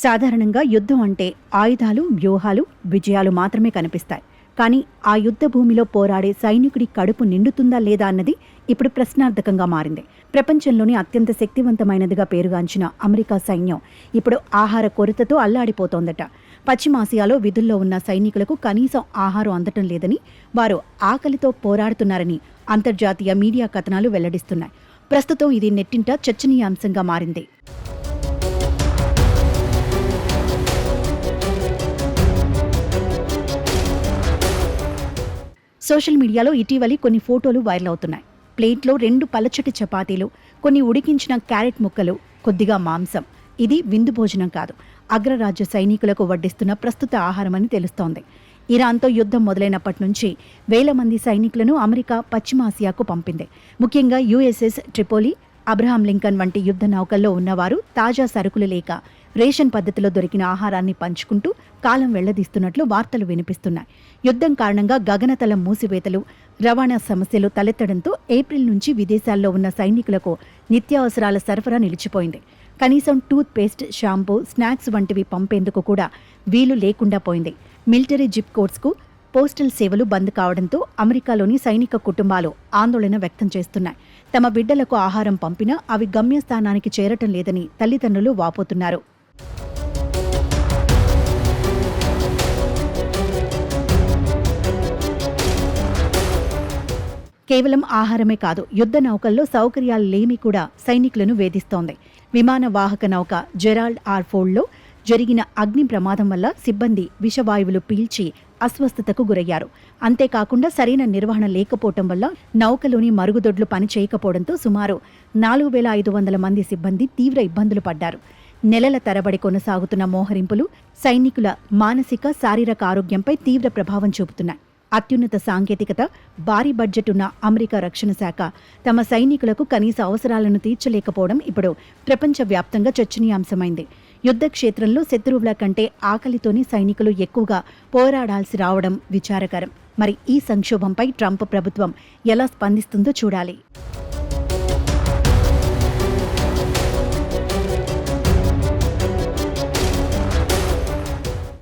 సాధారణంగా యుద్ధం అంటే ఆయుధాలు, వ్యూహాలు, విజయాలు మాత్రమే కనిపిస్తాయి. కానీ ఆ యుద్ధ భూమిలో పోరాడే సైనికుడి కడుపు నిండుతుందా లేదా అన్నది ఇప్పుడు ప్రశ్నార్థకంగా మారింది. ప్రపంచంలోని అత్యంత శక్తివంతమైనదిగా పేరుగాంచిన అమెరికా సైన్యం ఇప్పుడు ఆహార కొరతతో అల్లాడిపోతోందట. పశ్చిమాసియాలో విధుల్లో ఉన్న సైనికులకు కనీసం ఆహారం అందటం లేదని, వారు ఆకలితో పోరాడుతున్నారని అంతర్జాతీయ మీడియా కథనాలు వెల్లడిస్తున్నాయి. ప్రస్తుతం ఇది నెట్టింట చర్చనీయాంశంగా మారింది. సోషల్ మీడియాలో ఇటీవలి కొన్ని ఫోటోలు వైరల్ అవుతున్నాయి. ప్లేట్లో 2 పలచటి చపాతీలు, కొన్ని ఉడికించిన క్యారెట్ ముక్కలు, కొద్దిగా మాంసం. ఇది విందు భోజనం కాదు, అగ్రరాజ్య సైనికులకు వడ్డిస్తున్న ప్రస్తుత ఆహారమని తెలుస్తోంది. ఇరాన్తో యుద్ధం మొదలైనప్పటి నుంచి వేల మంది సైనికులను అమెరికా పశ్చిమాసియాకు పంపింది. ముఖ్యంగా యుఎస్ఎస్ ట్రిపోలి, అబ్రహాం లింకన్ వంటి యుద్ధ నౌకల్లో ఉన్నవారు తాజా సరుకులు లేక రేషన్ పద్ధతిలో దొరికిన ఆహారాన్ని పంచుకుంటూ కాలం వెళ్లదీస్తున్నట్లు వార్తలు వినిపిస్తున్నాయి. యుద్ధం కారణంగా గగనతలం మూసివేతలు, రవాణా సమస్యలు తలెత్తడంతో ఏప్రిల్ నుంచి విదేశాల్లో ఉన్న సైనికులకు నిత్యావసరాల సరఫరా నిలిచిపోయింది. కనీసం టూత్ పేస్ట్, షాంపూ, స్నాక్స్ వంటివి పంపేందుకు కూడా వీలు లేకుండా పోయింది. మిలిటరీ జిప్ కోడ్స్కు పోస్టల్ సేవలు బంద్ కావడంతో అమెరికాలోని సైనిక కుటుంబాలు ఆందోళన వ్యక్తం చేస్తున్నాయి. తమ బిడ్డలకు ఆహారం పంపినా అవి గమ్యస్థానానికి చేరటం లేదని తల్లిదండ్రులు వాపోతున్నారు. కేవలం ఆహారమే కాదు, యుద్ధ నౌకల్లో సౌకర్యాలు లేమి కూడా సైనికులను వేధిస్తోంది. విమాన వాహక నౌక జెరాల్డ్ ఆర్ ఫోర్డ్లో జరిగిన అగ్ని ప్రమాదం వల్ల సిబ్బంది విషవాయువులు పీల్చి అస్వస్థతకు గురయ్యారు. అంతేకాకుండా సరైన నిర్వహణ లేకపోవటం వల్ల నౌకలోని మరుగుదొడ్లు పనిచేయకపోవడంతో సుమారు 4500 మంది సిబ్బంది తీవ్ర ఇబ్బందులు పడ్డారు. నెలల తరబడి కొనసాగుతున్న మోహరింపులు సైనికుల మానసిక, శారీరక ఆరోగ్యంపై తీవ్ర ప్రభావం చూపుతున్నాయి. అత్యున్నత సాంకేతికత, భారీ బడ్జెట్ ఉన్న అమెరికా రక్షణ శాఖ తమ సైనికులకు కనీస అవసరాలను తీర్చలేకపోవడం ఇప్పుడు ప్రపంచవ్యాప్తంగా చర్చనీయాంశమైంది. యుద్ధ క్షేత్రంలో శత్రువుల కంటే ఆకలితోని సైనికులు ఎక్కువగా పోరాడాల్సి రావడం విచారకరం. మరి ఈ సంక్షోభంపై ట్రంప్ ప్రభుత్వం ఎలా స్పందిస్తుందో చూడాలి.